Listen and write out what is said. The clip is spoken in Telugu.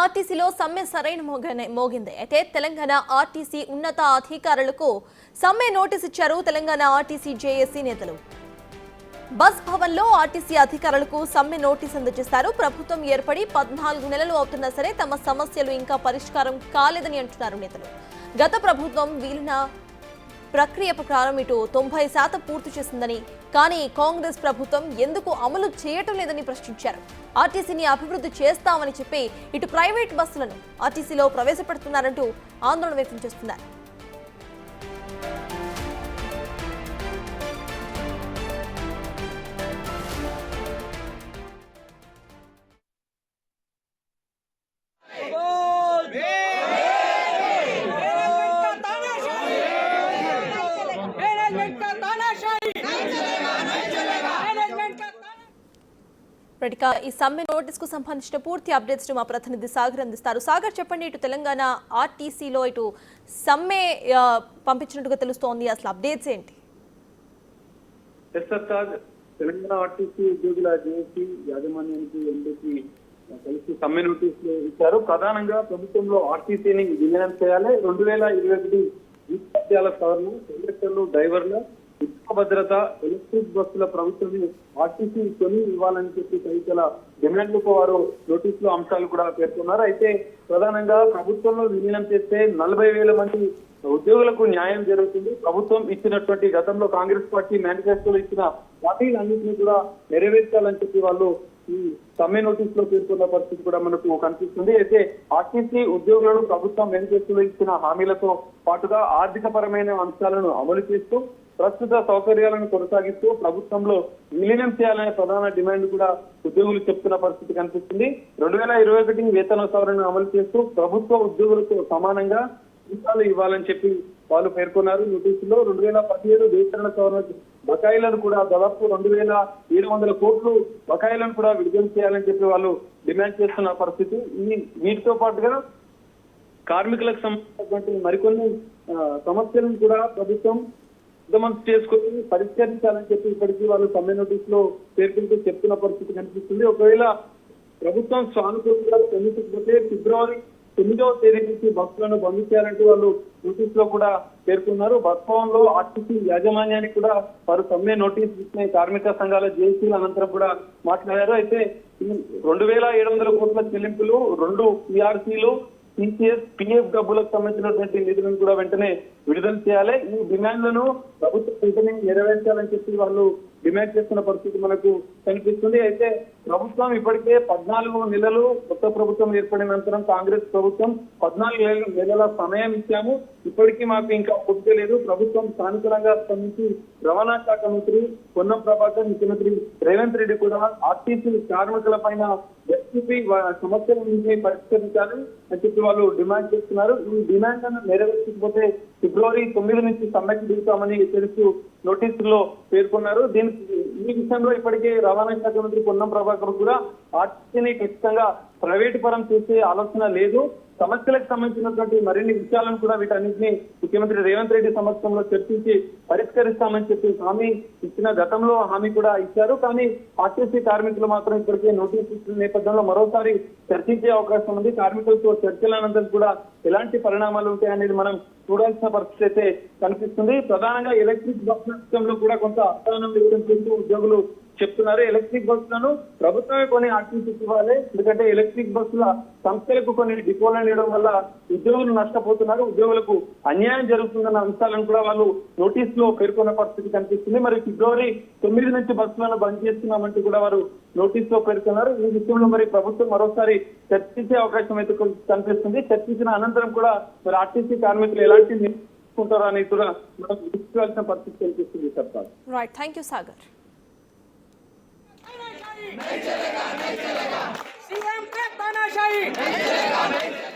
ఆర్టీసీలో సమ్మె సరైన మోగింది. అయితే తెలంగాణ ఆర్టీసీ ఉన్నత అధికారులకు సమ్మె నోటీస్ ఇచ్చారు తెలంగాణ ఆర్టీసీ జేఏసీ నేతలు. బస్ భవన్లో ఆర్టీసీ అధికారులకు సమ్మె నోటీస్ అందజేశారు. ప్రభుత్వం ఏర్పడి 14 నెలలు అవుతున్నా సరే తమ సమస్యలు ఇంకా పరిష్కారం కాలేదని అంటున్నారు నేతలు. గత ప్రభుత్వం వీలిన ప్రక్రియ ప్రకారం ఇటు 90% పూర్తి చేసిందని, కానీ కాంగ్రెస్ ప్రభుత్వం ఎందుకు అమలు చేయటం లేదని ప్రశ్నించారు. ఆర్టీసీని అభివృద్ధి చేస్తామని చెప్పి ఇటు ప్రైవేట్ బస్సులను ఆర్టీసీలో ప్రవేశపెడుతున్నారంటూ ఆందోళన వ్యక్తం చేస్తున్నారు. ఈ సమ్మె నోటీస్ కు సంబంధించిన పూర్తి అప్డేట్స్ మా ప్రతినిధి సాగర్ అందిస్తారు. సాగర్, చెప్పండి, ఇటు తెలంగాణ ఆర్టీసీలో ఇటు సమ్మె పంపించినట్టుగా తెలుస్తోంది, అసలు అప్డేట్స్ ఏంటి? తెలంగాణ ఆర్టీసీ ఉద్యోగుల జేఏసీ యాజమాన్యానికి ఎంపీకి కలిసి సమ్మె నోటీసులు ఇచ్చారు. ప్రధానంగా ప్రభుత్వంలో ఆర్టీసీని విలీనం చేయాలి, 2021 విద్యాల సవరణ, కండక్టర్లు, డ్రైవర్ల ఉచిత భద్రత, ఎలక్ట్రిక్ బస్సుల ప్రభుత్వం ఆర్టీసీ కొని ఇవ్వాలని చెప్పి తదితర డిమాండ్లకు వారు నోటీసులో అంశాలు కూడా పేర్కొన్నారు. అయితే ప్రధానంగా ప్రభుత్వంలో విలీనం చేస్తే 40,000 మంది ఉద్యోగులకు న్యాయం జరుగుతుంది. ప్రభుత్వం ఇచ్చినటువంటి గతంలో కాంగ్రెస్ పార్టీ మేనిఫెస్టోలో ఇచ్చిన హామీలన్నింటినీ కూడా నెరవేర్చాలని చెప్పి వాళ్ళు ఈ సమ్మె నోటీస్ లో పేర్కొన్న పరిస్థితి కూడా మనకు కనిపిస్తుంది. అయితే ఆర్టీసీ ఉద్యోగులను ప్రభుత్వం మేనిఫెస్టోలో ఇచ్చిన హామీలతో పాటుగా ఆర్థిక పరమైన అంశాలను అమలు చేస్తూ ప్రస్తుత సౌకర్యాలను కొనసాగిస్తూ ప్రభుత్వంలో విలీనం చేయాలనే ప్రధాన డిమాండ్ కూడా ఉద్యోగులు చెప్తున్న పరిస్థితి కనిపిస్తుంది. 2021 వేతన సవరణను అమలు చేస్తూ ప్రభుత్వ ఉద్యోగులకు సమానంగా జీతాలు ఇవ్వాలని చెప్పి వాళ్ళు పేర్కొన్నారు. నోటీసులో 2017 వేతన సవరణ బకాయిలను కూడా దాదాపు 2,700 కోట్లు బకాయిలను కూడా విడుదల చేయాలని చెప్పి వాళ్ళు డిమాండ్ చేస్తున్న పరిస్థితి. వీటితో పాటుగా కార్మికులకు సంబంధించినటువంటి మరికొన్ని సమస్యలను కూడా ప్రభుత్వం ఉద్యమం చేసుకుని పరిష్కరించాలని చెప్పి ఇప్పటికీ వాళ్ళు సమ్మె నోటీస్ లో పేర్కొంటూ చెప్తున్న పరిస్థితి కనిపిస్తుంది. ఒకవేళ ప్రభుత్వం సానుకూలంగా స్పందించకపోతే ఫిబ్రవరి 9వ తేదీ నుంచి బస్సులను బంద్ చేయాలంటూ వాళ్ళు నోటీస్ లో కూడా పేర్కొన్నారు. బస్ భవన్ లో ఆర్టీసీ యాజమాన్యానికి కూడా వారు సమ్మె నోటీస్ ఇచ్చిన కార్మిక సంఘాల జేఏసీల అనంతరం కూడా మాట్లాడారు. అయితే 2,700 కోట్ల చెల్లింపులు, 2 PRCలు, టీసీఎస్, పిఎఫ్ డబ్బులకు సంబంధించినటువంటి నిధులను కూడా వెంటనే విడుదల చేయాలి. ఈ డిమాండ్లను ప్రభుత్వం వెంటనే నెరవేర్చాలని చెప్పి వాళ్ళు డిమాండ్ చేస్తున్న పరిస్థితి మనకు కనిపిస్తుంది. అయితే ప్రభుత్వం ఇప్పటికే 14 నెలలు, కొత్త ప్రభుత్వం ఏర్పడిన అనంతరం కాంగ్రెస్ ప్రభుత్వం 14 నెలల సమయం ఇచ్చాము, ఇప్పటికీ మాకు ఇంకా పూర్తి లేదు. ప్రభుత్వం సానుకూలంగా స్పందించి రవాణా శాఖ మంత్రి పొన్నం ప్రభాకర్, ముఖ్యమంత్రి రేవంత్ రెడ్డి కూడా ఆర్టీసీ కార్మికుల పైన సమస్యలను పరిష్కరించాలి అని చెప్పి వాళ్ళు డిమాండ్ చేస్తున్నారు. ఈ డిమాండ్లను నెరవేర్చకపోతే ఫిబ్రవరి 9 నుంచి సమ్మెకు దిగుతామని తెలుసు నోటీసుల్లో పేర్కొన్నారు. ఈ విషయంలో ఇప్పటికే రవాణా శాఖ మంత్రి పొన్నం ప్రభాకర్ కూడా ఆర్టీసీని ఖచ్చితంగా ప్రైవేటు పరం చేసే ఆలోచన లేదు, సమస్యలకు సంబంధించినటువంటి మరిన్ని విషయాలను కూడా వీటన్నింటినీ ముఖ్యమంత్రి రేవంత్ రెడ్డి సమక్షంలో చర్చించి పరిష్కరిస్తామని చెప్పి హామీ ఇచ్చిన గతంలో హామీ కూడా ఇచ్చారు. కానీ ఆర్టీసీ కార్మికులు మాత్రం ఇప్పటికే నోటీసు ఇచ్చిన నేపథ్యంలో మరోసారి చర్చించే అవకాశం ఉంది. కార్మికులతో చర్చల అనంతరం కూడా ఎలాంటి పరిణామాలు ఉంటాయనేది మనం చూడాల్సిన పరిస్థితి అయితే కనిపిస్తుంది. ప్రధానంగా ఎలక్ట్రిక్ బస్ విషయంలో కూడా కొంత అసహనం వ్యక్తం చేస్తూ ఉద్యోగులు చెప్తున్నారు. ఎలక్ట్రిక్ బస్సులను ప్రభుత్వమే కొన్ని ఆర్టీసీకి ఇవ్వాలి, ఎందుకంటే ఎలక్ట్రిక్ బస్సుల సంస్థలకు కొన్ని డిపోలను ఇవ్వడం వల్ల ఉద్యోగులు నష్టపోతున్నారు, ఉద్యోగులకు అన్యాయం జరుగుతుందన్న అంశాలను కూడా వాళ్ళు నోటీస్ లో పేర్కొన్న పరిస్థితి కనిపిస్తుంది. మరి ఫిబ్రవరి 9 నుంచి బస్సులను బంద్ చేస్తున్నామంటూ కూడా వారు నోటీస్ లో పేర్కొన్నారు. ఈ విషయంలో మరి ప్రభుత్వం మరోసారి చర్చించే అవకాశం అయితే కనిపిస్తుంది. చర్చించిన అనంతరం కూడా మరి ఆర్టీసీ కార్మికులు ఎలాంటి తీసుకుంటారో అనేది కూడా మనం తీసుకోవాల్సిన పరిస్థితి కనిపిస్తుంది. చెప్తారు. Right, thank you Sagar. CM पे तानाशाही नहीं चलेगा, नहीं चलेगा।